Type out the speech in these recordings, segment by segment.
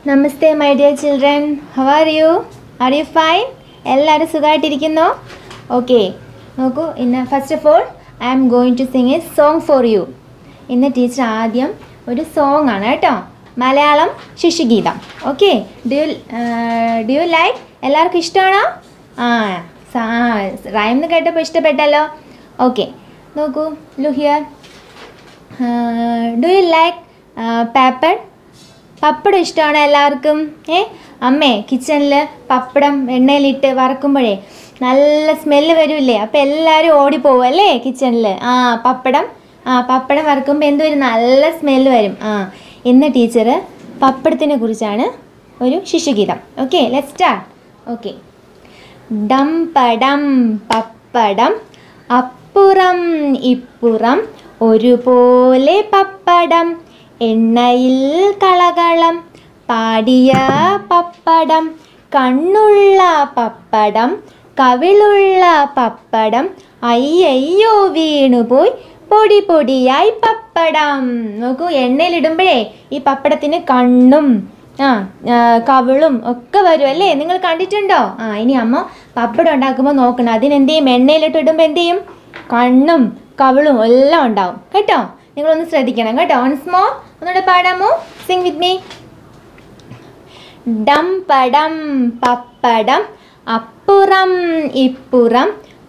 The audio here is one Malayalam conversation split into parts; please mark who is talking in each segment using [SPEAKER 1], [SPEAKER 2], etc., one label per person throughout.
[SPEAKER 1] Namaste, my dear children. How are you? Are you fine? എല്ലാവരും സുഖമായിട്ടിരിക്കുന്നോ? Okay. നോക്കൂ, first of all, I am going to sing a song for you. ഇന്ന് ടീച്ചർ ആദ്യം ഒരു സോങ് ആണ് കേട്ടോ, മലയാളം ശിശുഗീതം. Okay, do you like? എല്ലാവർക്കും ഇഷ്ടമാണോ? റൈം എന്ന് കേട്ടപ്പോൾ ഇഷ്ടപ്പെട്ടല്ലോ. ഓക്കെ, നോക്കൂ, look here. Do you like papad? പപ്പടം ഇഷ്ടമാണ് എല്ലാവർക്കും. അമ്മേ കിച്ചണിൽ പപ്പടം എണ്ണയിലിട്ട് വറക്കുമ്പോഴേ നല്ല സ്മെല്ല് വരില്ലേ, അപ്പോൾ എല്ലാവരും ഓടിപ്പോവും അല്ലേ കിച്ചണിൽ. പപ്പടം വറക്കുമ്പോൾ എന്തൊരു നല്ല സ്മെല്ല് വരും. ഇന്ന് ടീച്ചർ പപ്പടത്തിനെ കുറിച്ചാണ് ഒരു ശിശുഗീതം. Okay, let's start. ഓക്കെ. ഡം പടം പപ്പടം, അപ്പുറം ഇപ്പുറം ഒരുപോലെ പപ്പടം, എണ്ണയിൽ കളകളം പാടിയ പപ്പടം, കണ്ണുള്ള പപ്പടം കവിളുള്ള പപ്പടം, അയ്യോ വീണുപോയി പൊടി പൊടിയായി പപ്പടം. നോക്കൂ, എണ്ണയിലിടുമ്പോഴേ ഈ പപ്പടത്തിന് കണ്ണും കവിളും ഒക്കെ വരും അല്ലേ, നിങ്ങൾ കണ്ടിട്ടുണ്ടോ? ഇനി അമ്മ പപ്പടം ഉണ്ടാക്കുമ്പോൾ നോക്കണം, അതിനെന്ത് ചെയ്യും, എണ്ണയിലിട്ട് ഇടുമ്പോൾ എന്ത് ചെയ്യും, കണ്ണും കവിളും എല്ലാം ഉണ്ടാവും കേട്ടോ. നിങ്ങളൊന്ന് ശ്രദ്ധിക്കണം കേട്ടോ. വൺസ് മോർ, ഒന്നുകൂടെ പാടാമോ? Singh with me. ഡം പടം പപ്പടം, അപ്പുറം ഇപ്പുറം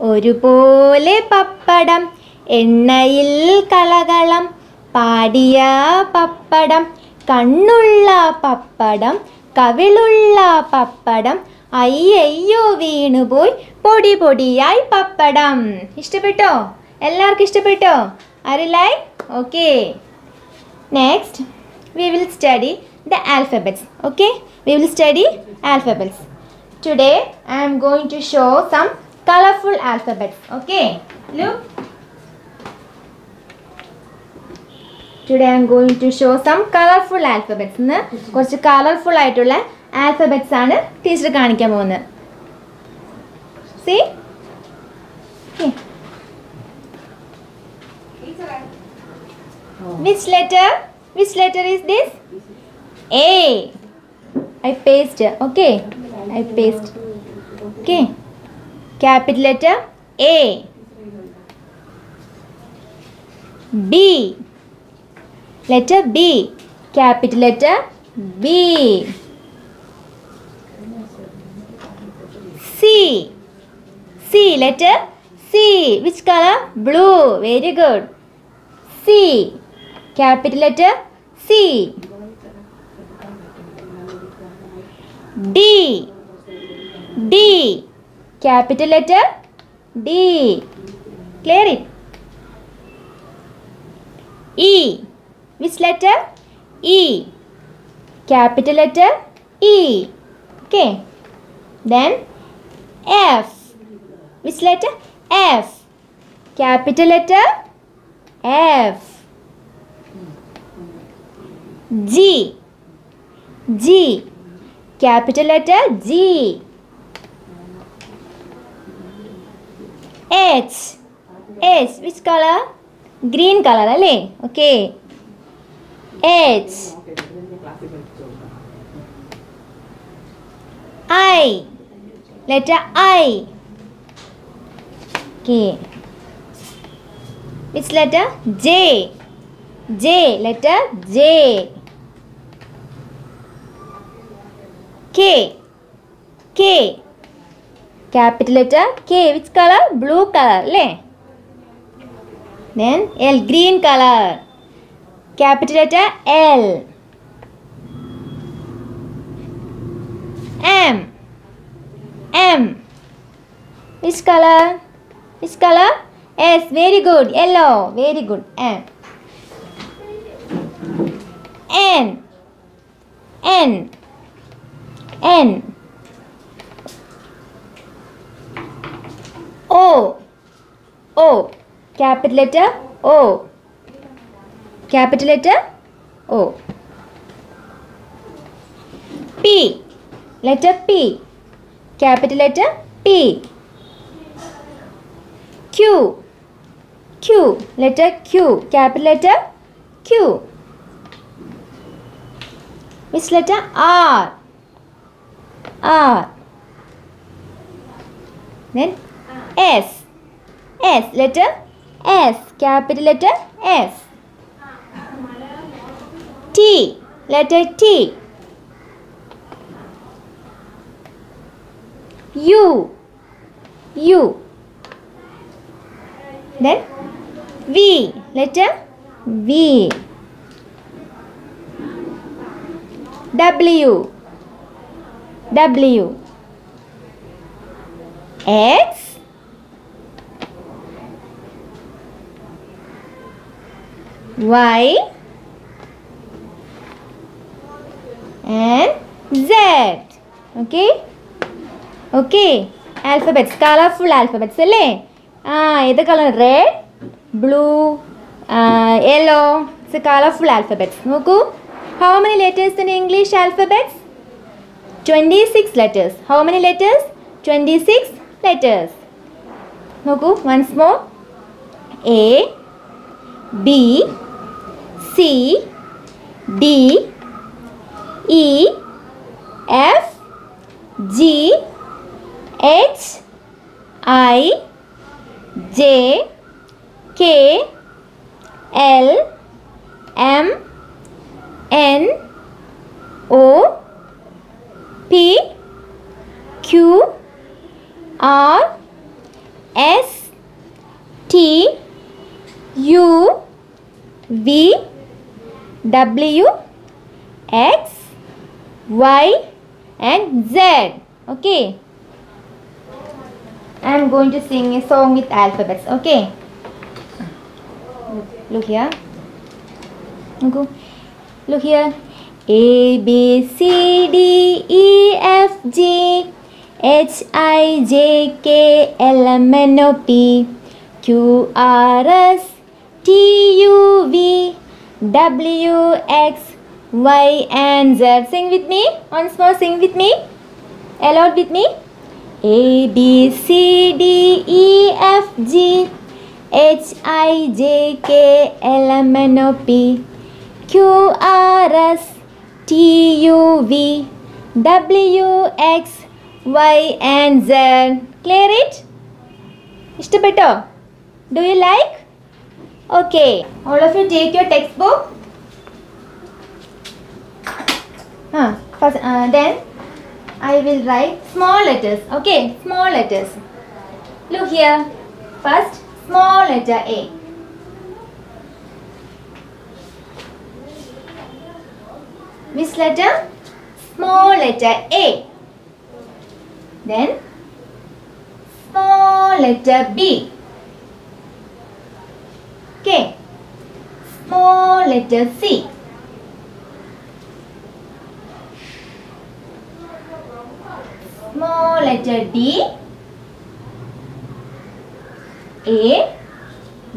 [SPEAKER 1] ഒരുപോലെ പപ്പടം, എണ്ണയിൽ കളകളം പാടിയ പപ്പടം, കണ്ണുള്ള പപ്പടം കവിളുള്ള പപ്പടം, അയ്യോ വീണുപോയി പൊടി പൊടിയായി പപ്പടം. ഇഷ്ടപ്പെട്ടോ? എല്ലാവർക്കും ഇഷ്ടപ്പെട്ടോ? Are you like? Okay. Next, we will study the alphabets. Okay, we will study alphabets. Today, I am going to show some colorful alphabets. Okay, look. Today, I am going to show some colorful alphabets. കുറച്ച് കളർഫുൾ ആയിട്ടുള്ള ആൽഫബറ്റ്സ് ആണ് ടീച്ചർ കാണിക്കാൻ പോകുന്നത്. See? Okay. Which letter is this? A. I paste. Okay, I paste. Okay, capital letter A. B. Letter B. Capital letter B. C. Letter C. Which color? Blue. Very good. C. Capital letter C. D. Capital letter D. Clear it. E. Which letter? E. Capital letter E. Okay. Then F. Which letter? F. Capital letter F. G. Capital letter G. H. Which color? Green color alle. Okay, H. I. Letter I. Okay. Which letter? J. Letter J. K. Capital letter K. Which color? Blue color le. Then L. Green color. Capital letter L. M. Which color? S. Very good. Yellow. Very good. M. N. O. Capital letter O. P. Letter P. Capital letter P. Q. Letter Q. Capital letter Q. Which letter? R. R. Then S. S. Letter S. Capital letter S. T. Letter T. U. U. Then V. Letter V. W. W. X. Y. And Z. Okay. Okay. Alphabets. Colorful alphabets. This color red, blue, yellow. It's a colorful alphabets. Noku. How many letters in English alphabets? 26 letters. How many letters? 26 letters. Noku. Once more. A, B, C, D, E, F, G, H, I, J, K, L, M, N, O, P, Q, R, S, T, U, V, W, X, Y and Z. Okay. I am going to sing a song with alphabets. Okay. Look here. Look here. A, B, C, D, E, F, G, H, I, J, K, L, M, N, O, P, Q, R, S, T, U, V, W, X, Y and Z. Sing with me. Once more, sing with me. Aloud with me. A, B, C, D, E, F, G, H, I, J, K, L, M, N, O, P, Q, R, S, T, U, V, W, X, Y and Z. Clear it? Ishtapeto? Do you like? Okay. All of you take your textbook. First, then I will write small letters. Okay, small letters. Look here. First, small letter A. Which letter? Small letter A. Then, small letter B. Okay. Small letter C. Small letter D. A,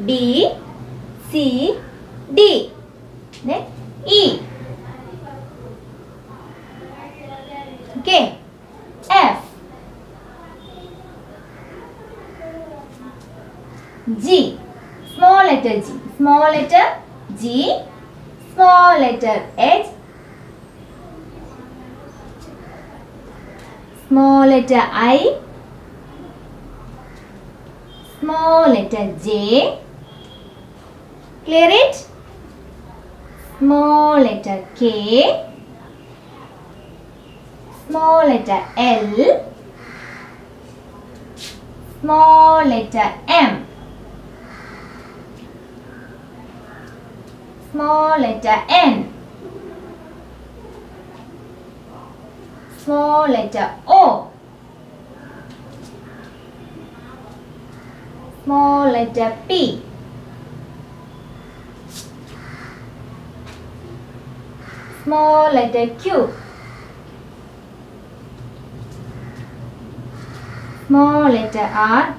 [SPEAKER 1] B, C, D. Then E. Okay. F. G. Small letter G. Small letter G. Small letter H. Small letter I. Small letter J. Clear it? Small letter K. Small letter L. Small letter M. Small letter N. Small letter O. Small letter P. Small letter Q. Small letter R.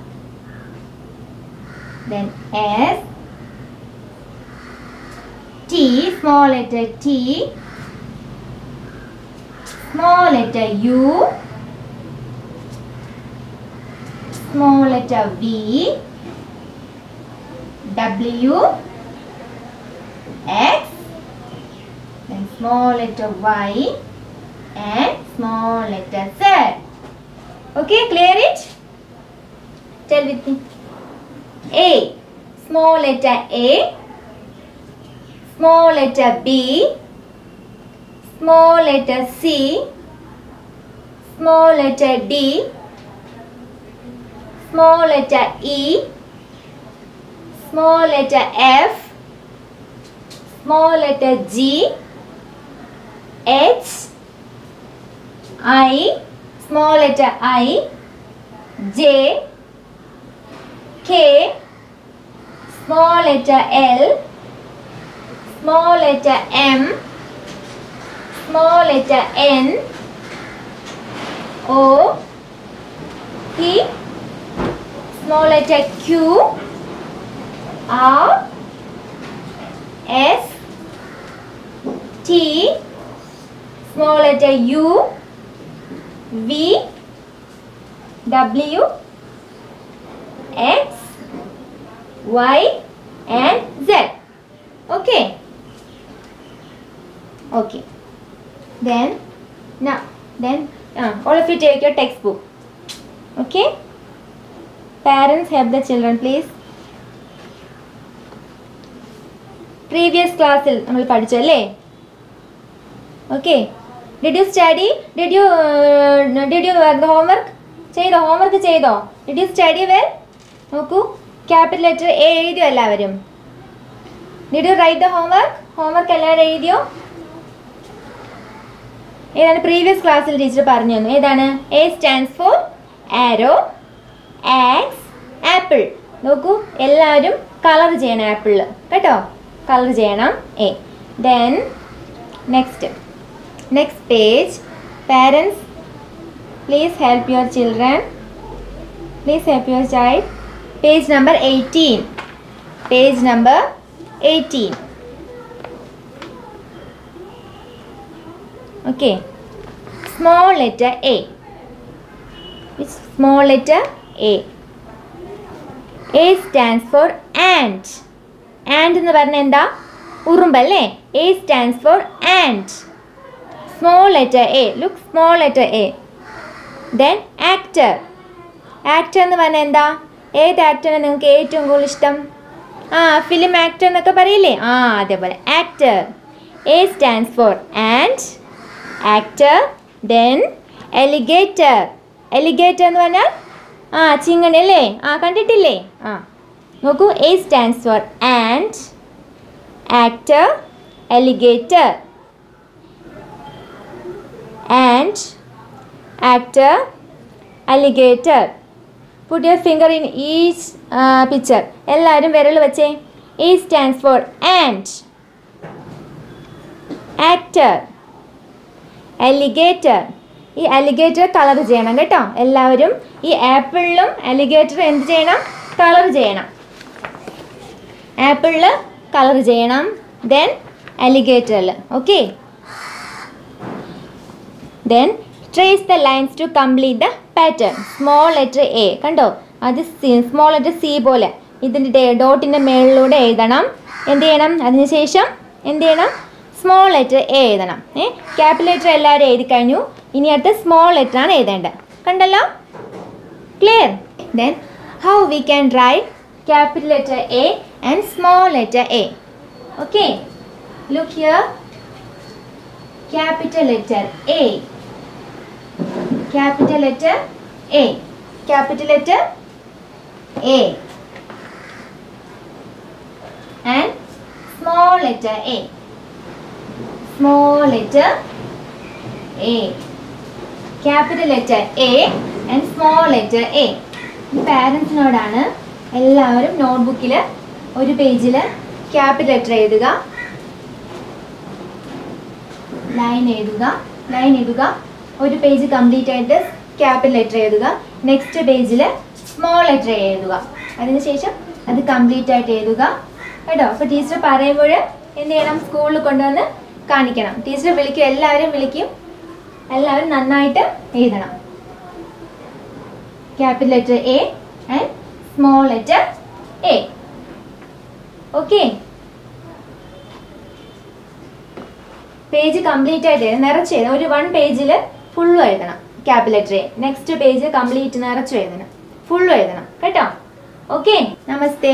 [SPEAKER 1] Then S. T. Small letter T. Small letter U. Small letter V. W. X. Then small letter Y, and small letter Z. Okay, clear it? Tell with me. A, small letter A, small letter B, small letter C, small letter D, small letter E, small letter F, small letter G, H, I, small letter I, J, K, small letter L, small letter M, small letter N, O, P, small letter Q, R, S, T, small letter U, V, W, X, Y, and Z. Okay. Okay. Then all of you take your textbook. Okay. Parents help the children, please. Previous class നമ്മൾ പഠിച്ചല്ലേ? Okay. Did you study? Did you work the homework? ചെയ്തോ? homework ചെയ്തോ? Did you study well? നോക്കൂ, capital letter A എഴുതിയോ എല്ലാവരും? Did you write the homework? homework എല്ലാവരും എഴുതിയോ? ഏതാണ് പ്രീവിയസ് ക്ലാസ്സിൽ ടീച്ചർ പറഞ്ഞു തന്നു? ഏതാണ്? A stands for arrow, axe, apple. നോക്കൂ, എല്ലാവരും കളർ ചെയ്യണം ആപ്പിളിൽ കേട്ടോ, കളർ ചെയ്യണം A. Then next page. Parents, please help your children. Please help your child. Page number 18. Page number 18. Okay. Small letter A. Which small letter? A. A stands for ant. Ant എന്ന് പറഞ്ഞാൽ എന്താ? ഉറുമ്പല്ലേ? A stands for ant. Small letter A. Look, small letter A. Then actor. Actor എന്ന് പറഞ്ഞാൽ എന്താ? ഏത് ആക്ടറിനെ നിങ്ങൾക്ക് ഏറ്റവും കൂടുതൽ ഇഷ്ടം? ഫിലിം ആക്ടർ എന്നൊക്കെ പറയില്ലേ? അതേപോലെ actor. A stands for ant, actor. Then alligator. Alligator എന്ന് പറഞ്ഞാൽ ചിങ്ങണി അല്ലേ? കണ്ടിട്ടില്ലേ? നോക്കൂ, A stands for ant, actor, alligator. Ant, actor, alligator. Put your finger in each picture. എല്ലാവരും വിരൽ വെച്ചേ. A stands for ant, actor, alligator. ഈ അലിഗേറ്റർ കളർ ചെയ്യണം കേട്ടോ എല്ലാവരും. ഈ ആപ്പിളിലും അലിഗേറ്റർ എന്ത് ചെയ്യണം? കളർ ചെയ്യണം. ആപ്പിളിൽ കളർ ചെയ്യണം, ദെൻ അലിഗേറ്ററിൽ. Okay. Then trace the lines to complete the pattern. Small letter A കണ്ടോ, അത് സ്മോൾ ലെറ്റർ സി പോലെ ഇതിൻ്റെ ഡോട്ടിൻ്റെ മേളിലൂടെ എഴുതണം. എന്ത് ചെയ്യണം? അതിനുശേഷം എന്ത് ചെയ്യണം? സ്മോൾ ലെറ്റർ എ എഴുതണം. ക്യാപിറ്റൽ ലെറ്റർ എല്ലാവരും എഴുതി കഴിഞ്ഞു. ഇനി അടുത്ത് സ്മോൾ ലെറ്റർ ആണ് എഴുതേണ്ടത്. കണ്ടല്ലോ? Clear? Then how we can write capital letter A and small letter A. Okay, look here. Capital letter A, capital letter A, capital letter A and small letter A, small letter A, capital letter A and small letter A. പാരൻസിനോടാണ് എല്ലാവരും നോട്ട്ബുക്കിൽ ഒരു പേജിൽ ക്യാപിറ്റൽ ലെറ്റർ എഴുതുക, ലൈൻ എഴുതുക. ഒരു പേജ് കംപ്ലീറ്റ് ആയിട്ട് ക്യാപിറ്റൽ ലെറ്റർ എഴുതുക. നെക്സ്റ്റ് പേജിൽ സ്മോൾ ലെറ്റർ എഴുതുക. അതിനുശേഷം അത് കംപ്ലീറ്റ് ആയിട്ട് എഴുതുക കേട്ടോ. അപ്പോൾ ടീച്ചർ പറയുമ്പോൾ എന്ത് ചെയ്യണം? സ്കൂളിൽ കൊണ്ടുവന്ന് കാണിക്കണം. ടീച്ചർ വിളിക്കും, എല്ലാവരും വിളിക്കും. എല്ലാവരും നന്നായിട്ട് എഴുതണം. Capital letter A and small letter A. Okay. Page complete ആയിട്ട് നിറച്ച് എഴുതണം. ഒരു 1 പേജിൽ ഫുള്ളും എഴുതണം capital letter. Next page complete നിറച്ചു എഴുതണം, ഫുള്ളും എഴുതണം കേട്ടോ. ഓക്കെ, നമസ്തേ.